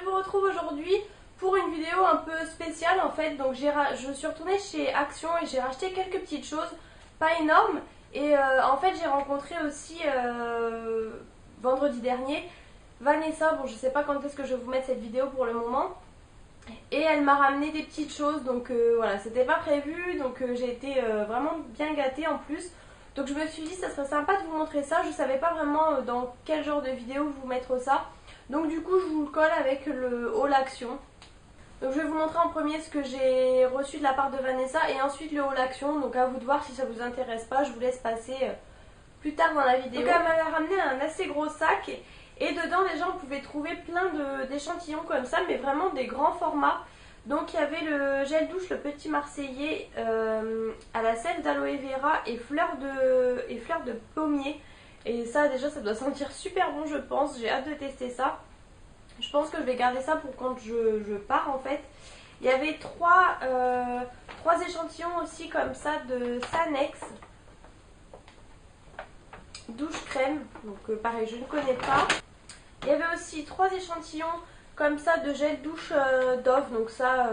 je vous retrouve aujourd'hui pour une vidéo un peu spéciale en fait. Donc je suis retournée chez Action et j'ai racheté quelques petites choses, pas énormes. Et en fait j'ai rencontré aussi vendredi dernier Vanessa. Bon, je sais pas quand est-ce que je vais vous mettre cette vidéo pour le moment. Et elle m'a ramené des petites choses, donc voilà, c'était pas prévu, donc j'ai été vraiment bien gâtée en plus. Donc je me suis dit ça serait sympa de vous montrer ça, je savais pas vraiment dans quel genre de vidéo vous mettre ça. Donc du coup je vous le colle avec le haul action. Donc je vais vous montrer en premier ce que j'ai reçu de la part de Vanessa et ensuite le haul action. Donc à vous de voir si ça vous intéresse pas, je vous laisse passer plus tard dans la vidéo. Donc elle m'a ramené un assez gros sac. Et dedans déjà on pouvait trouver plein d'échantillons comme ça, mais vraiment des grands formats. Donc il y avait le gel douche, le petit marseillais à la sève d'aloe vera et fleurs de pommier. Et ça déjà ça doit sentir super bon je pense, j'ai hâte de tester ça. Je pense que je vais garder ça pour quand je pars en fait. Il y avait trois échantillons aussi comme ça de Sanex. Douche crème, donc pareil je ne connais pas. Il y avait aussi 3 échantillons comme ça de gel douche Dove, donc ça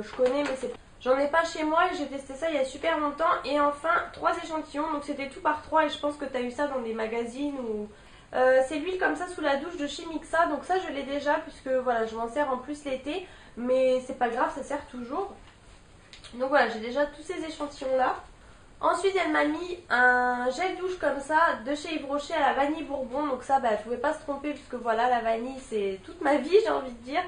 je connais mais j'en ai pas chez moi et j'ai testé ça il y a super longtemps. Et enfin 3 échantillons, donc c'était tout par 3 et je pense que tu as eu ça dans des magazines ou... c'est l'huile comme ça sous la douche de chez Mixa, donc ça je l'ai déjà puisque voilà je m'en sers en plus l'été, mais c'est pas grave, ça sert toujours. Donc voilà, j'ai déjà tous ces échantillons là. Ensuite elle m'a mis un gel douche comme ça de chez Yves Rocher à la vanille bourbon. Donc ça elle pouvait pas se tromper puisque voilà la vanille c'est toute ma vie j'ai envie de dire.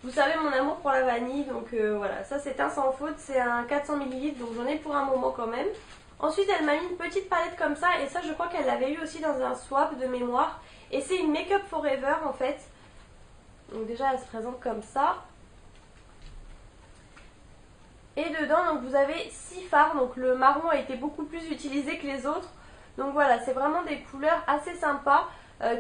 Vous savez mon amour pour la vanille, donc voilà, ça c'est un sans faute, c'est un 400 ml donc j'en ai pour un moment quand même. Ensuite elle m'a mis une petite palette comme ça et ça je crois qu'elle l'avait eu aussi dans un swap de mémoire. Et c'est une Make Up Forever en fait. Donc déjà elle se présente comme ça. Et dedans donc vous avez 6 fards, donc le marron a été beaucoup plus utilisé que les autres. Donc voilà, c'est vraiment des couleurs assez sympas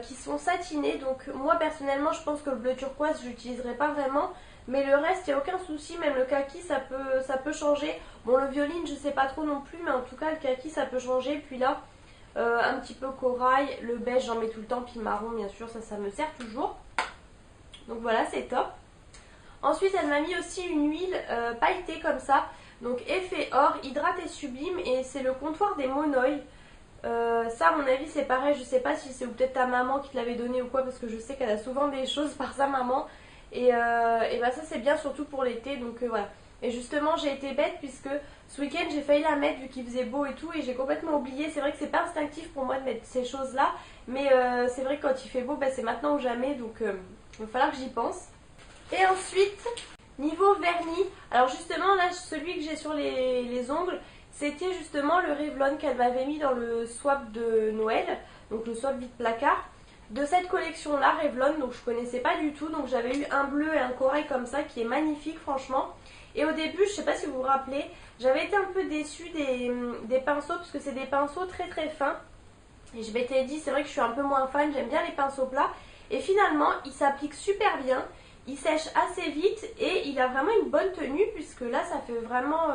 qui sont satinées. Donc moi personnellement je pense que le bleu turquoise je l'utiliserai pas vraiment. Mais le reste il n'y a aucun souci, même le kaki ça peut changer. Bon le violine je sais pas trop non plus, mais en tout cas le kaki ça peut changer. Puis là un petit peu corail, le beige j'en mets tout le temps, puis marron bien sûr ça me sert toujours. Donc voilà c'est top. Ensuite elle m'a mis aussi une huile pailletée comme ça, donc effet or, hydrate et sublime, et c'est le comptoir des Monoï. Ça à mon avis c'est pareil, je sais pas si c'est peut-être ta maman qui te l'avait donné ou quoi, parce que je sais qu'elle a souvent des choses par sa maman. Et bah ça c'est bien surtout pour l'été, donc voilà. Et justement j'ai été bête puisque ce week-end j'ai failli la mettre vu qu'il faisait beau et tout, et j'ai complètement oublié. C'est vrai que c'est pas instinctif pour moi de mettre ces choses là, mais c'est vrai que quand il fait beau bah, c'est maintenant ou jamais, donc il va falloir que j'y pense. Et ensuite, niveau vernis, alors justement là celui que j'ai sur les ongles, c'était justement le Revlon qu'elle m'avait mis dans le swap de Noël, donc le swap vide placard. De cette collection là, Revlon, donc je connaissais pas du tout, donc j'avais eu un bleu et un corail comme ça qui est magnifique franchement. Et au début, je sais pas si vous vous rappelez, j'avais été un peu déçue des pinceaux parce que c'est des pinceaux très très fins. Et je m'étais dit, c'est vrai que je suis un peu moins fan, j'aime bien les pinceaux plats. Et finalement, ils s'appliquent super bien. Il sèche assez vite et il a vraiment une bonne tenue puisque là ça fait vraiment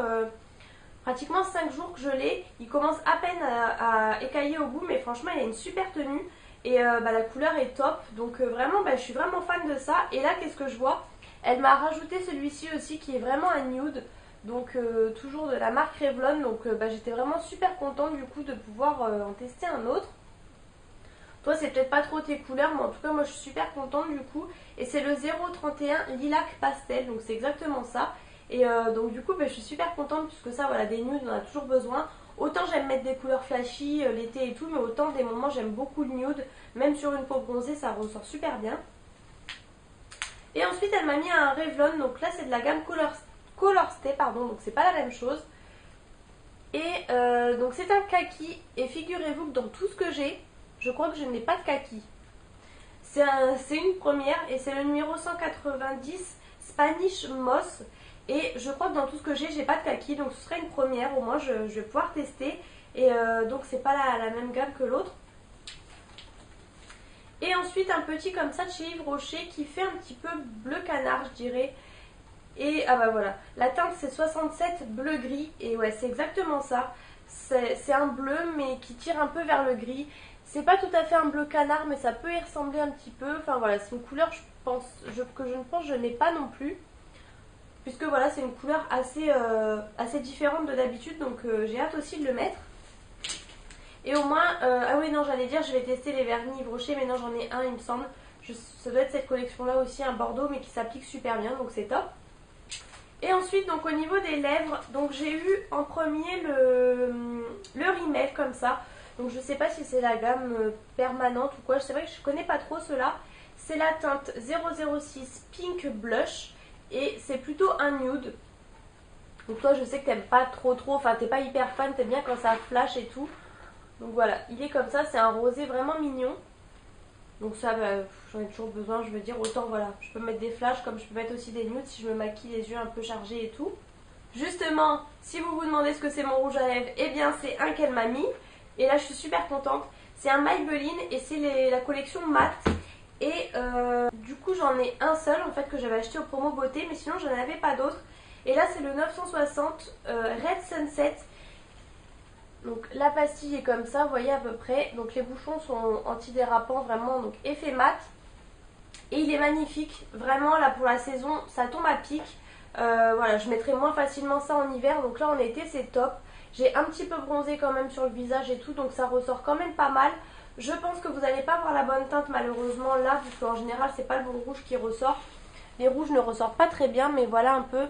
pratiquement 5 jours que je l'ai. Il commence à peine à écailler au bout, mais franchement il a une super tenue et la couleur est top. Donc vraiment je suis vraiment fan de ça. Et là qu'est-ce que je vois? Elle m'a rajouté celui-ci aussi qui est vraiment un nude. Donc toujours de la marque Revlon. Donc j'étais vraiment super contente du coup de pouvoir en tester un autre. Toi c'est peut-être pas trop tes couleurs, mais en tout cas moi je suis super contente du coup. Et c'est le 031 lilac pastel, donc c'est exactement ça. Et donc du coup je suis super contente puisque ça voilà, des nudes on a toujours besoin. Autant j'aime mettre des couleurs flashy l'été et tout, mais autant des moments j'aime beaucoup le nude. Même sur une peau bronzée ça ressort super bien. Et ensuite elle m'a mis un Revlon, donc là c'est de la gamme Color Stay pardon, donc c'est pas la même chose. Et donc c'est un kaki, et figurez-vous que dans tout ce que j'ai, je crois que je n'ai pas de kaki. C'est une première et c'est le numéro 190 Spanish Moss. Et je crois que dans tout ce que j'ai pas de kaki, donc ce serait une première. Au moins je vais pouvoir tester. Et donc c'est pas la même gamme que l'autre. Et ensuite un petit comme ça de chez Yves Rocher qui fait un petit peu bleu canard je dirais. Et ah bah voilà, la teinte c'est 67 bleu gris. Et ouais c'est exactement ça. C'est un bleu mais qui tire un peu vers le gris. C'est pas tout à fait un bleu canard mais ça peut y ressembler un petit peu. Enfin voilà, c'est une couleur que je ne pense je n'ai pas non plus. Puisque voilà, c'est une couleur assez différente de d'habitude, donc j'ai hâte aussi de le mettre. Et au moins, ah oui non j'allais dire je vais tester les vernis Yves Rocher, mais non j'en ai un il me semble. Ça doit être cette collection là aussi, un bordeaux mais qui s'applique super bien, donc c'est top. Et ensuite donc au niveau des lèvres, donc j'ai eu en premier le rímel comme ça. Donc je sais pas si c'est la gamme permanente ou quoi, c'est vrai que je connais pas trop cela. C'est la teinte 006 Pink Blush et c'est plutôt un nude. Donc toi je sais que t'aimes pas trop, enfin t'es pas hyper fan, t'aimes bien quand ça flash et tout. Donc voilà, il est comme ça, c'est un rosé vraiment mignon. Donc ça, bah, j'en ai toujours besoin, je veux dire, autant voilà, je peux mettre des flashs comme je peux mettre aussi des nudes si je me maquille les yeux un peu chargés et tout. Justement, si vous vous demandez ce que c'est mon rouge à lèvres, eh bien c'est un qu'elle m'a mis. Et là je suis super contente. C'est un Maybelline et c'est la collection Matte. Et du coup j'en ai un seul en fait que j'avais acheté au promo beauté, mais sinon j'en avais pas d'autres. Et là c'est le 960 Red Sunset. Donc la pastille est comme ça, vous voyez à peu près. Donc les bouchons sont antidérapants vraiment, donc effet mat. Et il est magnifique, vraiment là pour la saison, ça tombe à pic. Voilà, je mettrai moins facilement ça en hiver, donc là en été c'est top. J'ai un petit peu bronzé quand même sur le visage et tout, donc ça ressort quand même pas mal. Je pense que vous n'allez pas avoir la bonne teinte malheureusement là, puisque en général c'est pas le bon rouge qui ressort. Les rouges ne ressortent pas très bien, mais voilà un peu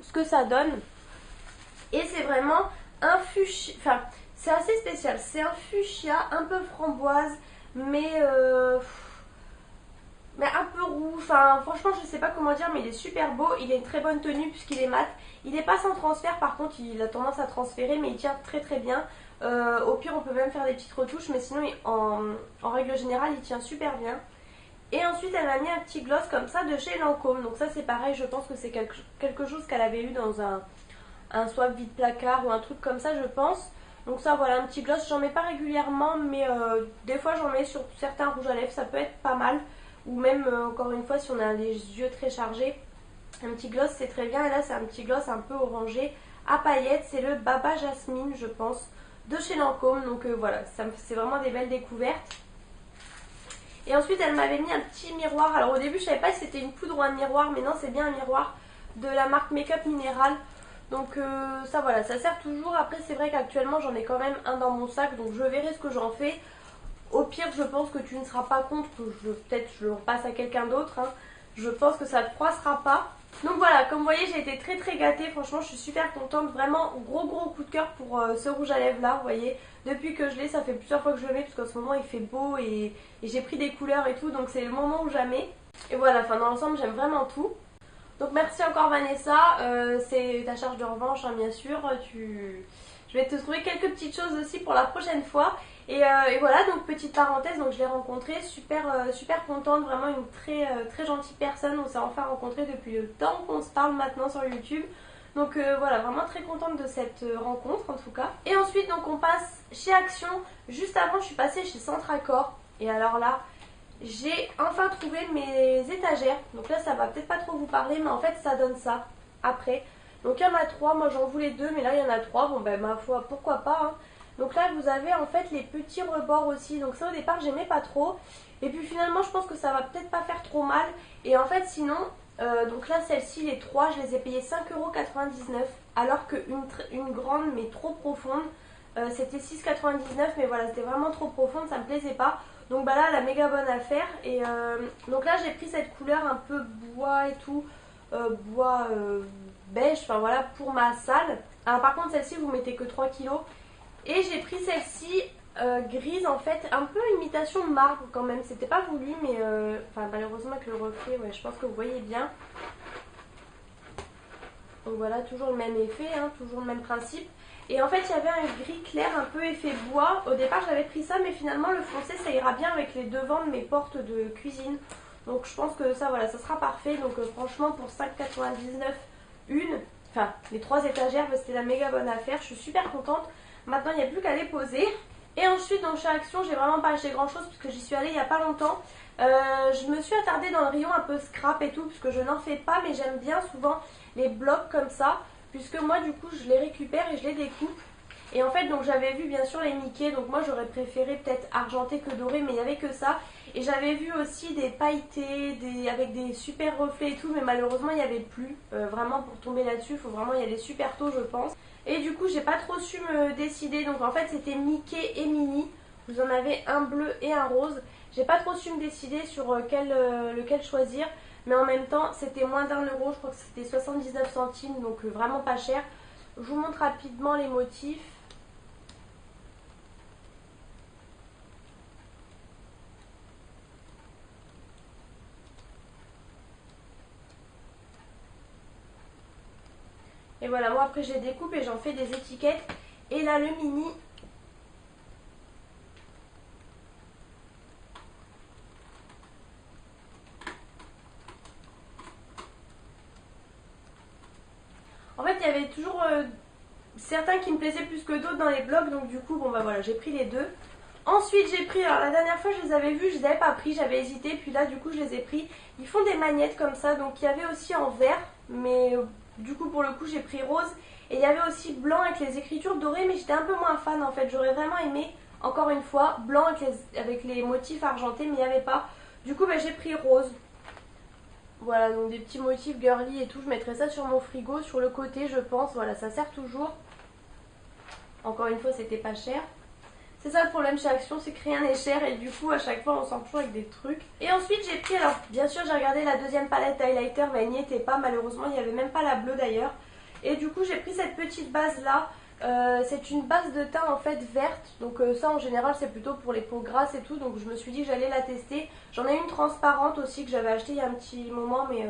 ce que ça donne. Et c'est vraiment un fuchsia, enfin c'est assez spécial, c'est un fuchsia un peu framboise, mais un peu rouge, enfin franchement je sais pas comment dire, mais il est super beau, il a une très bonne tenue puisqu'il est mat. Il n'est pas sans transfert, par contre il a tendance à transférer, mais il tient très très bien. Au pire on peut même faire des petites retouches, mais sinon en règle générale il tient super bien. Et ensuite elle m'a mis un petit gloss comme ça de chez Lancôme, donc ça c'est pareil, je pense que c'est quelque chose qu'elle avait eu dans un swap vide placard ou un truc comme ça je pense. Donc ça voilà, un petit gloss, j'en mets pas régulièrement, mais des fois j'en mets sur certains rouges à lèvres, ça peut être pas mal. Ou même encore une fois si on a les yeux très chargés, un petit gloss c'est très bien. Et là c'est un petit gloss un peu orangé à paillettes, c'est le Baba Jasmine je pense de chez Lancôme. Donc voilà, c'est vraiment des belles découvertes. Et ensuite elle m'avait mis un petit miroir. Alors au début je savais pas si c'était une poudre ou un miroir, mais non c'est bien un miroir de la marque Make-up Minéral. Donc ça voilà, ça sert toujours. Après c'est vrai qu'actuellement j'en ai quand même un dans mon sac, donc je verrai ce que j'en fais. Au pire je pense que tu ne seras pas contre que peut-être je le repasse à quelqu'un d'autre, hein. Je pense que ça ne froissera pas. Donc voilà, comme vous voyez j'ai été très très gâtée, franchement je suis super contente. Vraiment gros coup de cœur pour ce rouge à lèvres là, vous voyez. Depuis que je l'ai, ça fait plusieurs fois que je le mets parce qu'en ce moment il fait beau et j'ai pris des couleurs et tout, donc c'est le moment ou jamais. Et voilà, enfin dans l'ensemble j'aime vraiment tout. Donc merci encore Vanessa, c'est ta charge de revanche hein, bien sûr. Je vais te trouver quelques petites choses aussi pour la prochaine fois. Et voilà, donc petite parenthèse, donc je l'ai rencontrée, super contente, vraiment une très gentille personne. On s'est enfin rencontrés depuis le temps qu'on se parle maintenant sur YouTube. Donc voilà, vraiment très contente de cette rencontre en tout cas. Et ensuite donc on passe chez Action. Juste avant je suis passée chez Centracor. Et alors là, j'ai enfin trouvé mes étagères. Donc là ça va peut-être pas trop vous parler, mais en fait ça donne ça après. Donc il y en a 3, moi j'en voulais 2 mais là il y en a 3. Bon ben ma foi pourquoi pas hein. Donc là vous avez en fait les petits rebords aussi. Donc ça au départ j'aimais pas trop. Et puis finalement je pense que ça va peut-être pas faire trop mal. Et en fait sinon, donc là celle-ci les 3 je les ai payées 5,99 €. Alors qu'une grande mais trop profonde c'était 6,99 €. Mais voilà c'était vraiment trop profonde, ça me plaisait pas. Donc bah là la méga bonne affaire. Et donc là j'ai pris cette couleur un peu bois et tout, bois beige, enfin voilà pour ma salle. Alors par contre celle-ci vous mettez que 3 kilos. Et j'ai pris celle-ci grise en fait, un peu imitation marbre quand même. C'était pas voulu mais enfin malheureusement avec le reflet, ouais, je pense que vous voyez bien. Donc voilà, toujours le même effet, hein, toujours le même principe. Et en fait il y avait un gris clair un peu effet bois. Au départ j'avais pris ça mais finalement le foncé ça ira bien avec les devants de mes portes de cuisine. Donc je pense que ça voilà, ça sera parfait. Donc franchement pour 5,99 €, enfin les 3 étagères, bah, c'était la méga bonne affaire. Je suis super contente. Maintenant il n'y a plus qu'à les poser. Et ensuite donc chez Action j'ai vraiment pas acheté grand chose puisque j'y suis allée il n'y a pas longtemps. Je me suis attardée dans le rayon un peu scrap et tout puisque je n'en fais pas, mais j'aime bien souvent les blocs comme ça, puisque moi du coup je les récupère et je les découpe. Et en fait donc j'avais vu bien sûr les Mickey, donc moi j'aurais préféré peut-être argenté que doré, mais il n'y avait que ça. Et j'avais vu aussi des pailletés, avec des super reflets et tout, mais malheureusement il n'y avait plus. Vraiment pour tomber là-dessus, il faut vraiment y aller super tôt je pense. Et du coup j'ai pas trop su me décider, donc en fait c'était Mickey et Minnie. Vous en avez un bleu et un rose. J'ai pas trop su me décider sur lequel choisir. Mais en même temps, c'était moins d'1 euro, je crois que c'était 79 centimes, donc vraiment pas cher. Je vous montre rapidement les motifs. Et voilà, moi après je les découpe et j'en fais des étiquettes. Et là, le mini. En fait, il y avait toujours certains qui me plaisaient plus que d'autres dans les blocs, donc du coup, bon bah voilà, j'ai pris les deux. Ensuite, j'ai pris, alors la dernière fois je les avais vus, je les avais pas pris, j'avais hésité, puis là du coup je les ai pris. Ils font des magnettes comme ça, donc il y avait aussi en vert, mais du coup pour le coup j'ai pris rose. Et il y avait aussi blanc avec les écritures dorées, mais j'étais un peu moins fan en fait. J'aurais vraiment aimé, encore une fois, blanc avec les motifs argentés, mais il n'y avait pas. Du coup bah, j'ai pris rose. Voilà, donc des petits motifs girly et tout, je mettrai ça sur mon frigo, sur le côté je pense, voilà, ça sert toujours. Encore une fois, c'était pas cher. C'est ça le problème chez Action, c'est que rien n'est cher et du coup à chaque fois on sort toujours avec des trucs. Et ensuite j'ai pris, alors bien sûr j'ai regardé la deuxième palette highlighter, mais elle n'y était pas malheureusement, il n'y avait même pas la bleue d'ailleurs. Et du coup j'ai pris cette petite base là, c'est une base de teint en fait verte, donc ça en général c'est plutôt pour les peaux grasses et tout, donc je me suis dit que j'allais la tester. J'en ai une transparente aussi que j'avais achetée il y a un petit moment, mais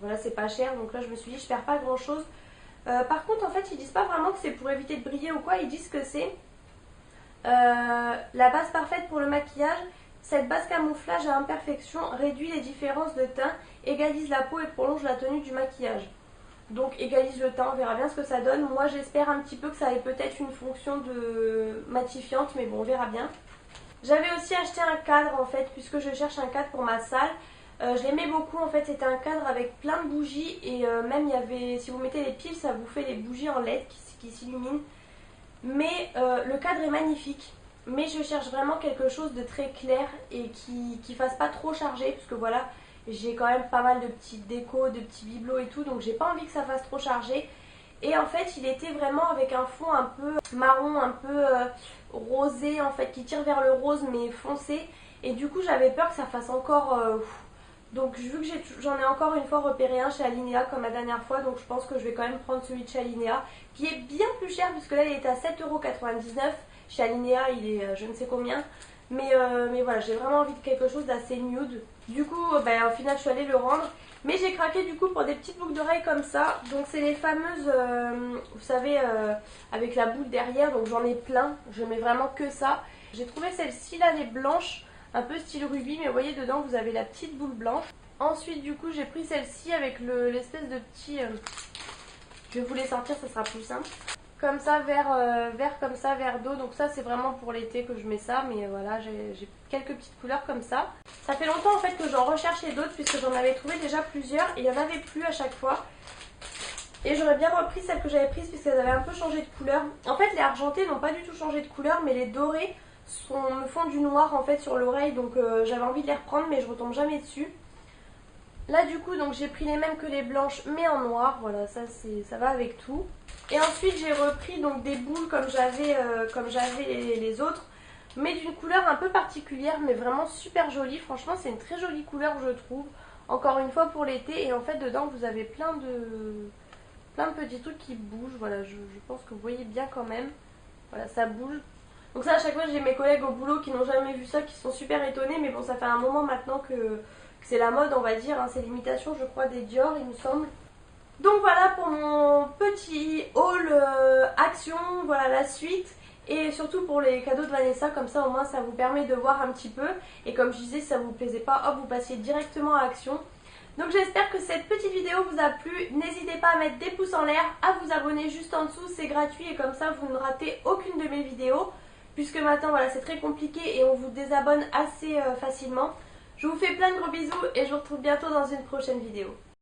voilà c'est pas cher, donc là je me suis dit je perds pas grand chose. Par contre en fait ils disent pas vraiment que c'est pour éviter de briller ou quoi, ils disent que c'est la base parfaite pour le maquillage. Cette base camouflage à imperfection réduit les différences de teint, égalise la peau et prolonge la tenue du maquillage. Donc égalise le teint, on verra bien ce que ça donne. Moi j'espère un petit peu que ça ait peut-être une fonction de matifiante, mais bon on verra bien. J'avais aussi acheté un cadre en fait, puisque je cherche un cadre pour ma salle. Je l'aimais beaucoup en fait, c'était un cadre avec plein de bougies et même il y avait, si vous mettez les piles ça vous fait les bougies en LED qui s'illuminent. Mais le cadre est magnifique. Mais je cherche vraiment quelque chose de très clair et qui fasse pas trop chargé. Parce que voilà, j'ai quand même pas mal de petites décos, de petits bibelots et tout. Donc j'ai pas envie que ça fasse trop chargé. Et en fait il était vraiment avec un fond un peu marron, un peu rosé en fait. Qui tire vers le rose mais foncé. Et du coup j'avais peur que ça fasse encore... donc vu que j'en ai encore une fois repéré un chez Alinea comme la dernière fois, donc je pense que je vais quand même prendre celui de chez Alinea qui est bien plus cher puisque là il est à 7,99 €. Chez Alinea il est je ne sais combien. Mais voilà, j'ai vraiment envie de quelque chose d'assez nude. Du coup au final je suis allée le rendre. Mais j'ai craqué du coup pour des petites boucles d'oreilles comme ça. Donc c'est les fameuses, vous savez, avec la boule derrière. Donc j'en ai plein, je mets vraiment que ça. J'ai trouvé celle-ci là, les blanches, un peu style rubis, mais vous voyez dedans vous avez la petite boule blanche. Ensuite du coup j'ai pris celle-ci avec l'espèce de petit... je vais vous les sortir, ça sera plus simple. Comme ça, vert comme ça, vert d'eau. Donc ça c'est vraiment pour l'été que je mets ça. Mais voilà, j'ai quelques petites couleurs comme ça. Ça fait longtemps en fait que j'en recherchais d'autres puisque j'en avais trouvé déjà plusieurs. Et il n'y en avait plus à chaque fois. Et j'aurais bien repris celles que j'avais prises puisqu'elles avaient un peu changé de couleur. En fait les argentés n'ont pas du tout changé de couleur, mais les dorés me font du noir en fait sur l'oreille. Donc j'avais envie de les reprendre mais je retombe jamais dessus. Là du coup donc j'ai pris les mêmes que les blanches mais en noir, voilà ça va avec tout. Et ensuite j'ai repris donc des boules comme j'avais les autres, mais d'une couleur un peu particulière mais vraiment super jolie. Franchement c'est une très jolie couleur je trouve, encore une fois pour l'été. Et en fait dedans vous avez plein de petits trucs qui bougent, voilà je pense que vous voyez bien quand même, voilà ça bouge. Donc ça à chaque fois j'ai mes collègues au boulot qui n'ont jamais vu ça, qui sont super étonnés, mais bon ça fait un moment maintenant que c'est la mode on va dire, hein. C'est l'imitation je crois des Dior il me semble. Donc voilà pour mon petit haul Action, voilà la suite. Et surtout pour les cadeaux de Vanessa, comme ça au moins ça vous permet de voir un petit peu. Et comme je disais si ça vous plaisait pas, hop vous passiez directement à Action. Donc j'espère que cette petite vidéo vous a plu. N'hésitez pas à mettre des pouces en l'air, à vous abonner juste en dessous, c'est gratuit et comme ça vous ne ratez aucune de mes vidéos. Puisque maintenant voilà c'est très compliqué et on vous désabonne assez facilement. Je vous fais plein de gros bisous et je vous retrouve bientôt dans une prochaine vidéo.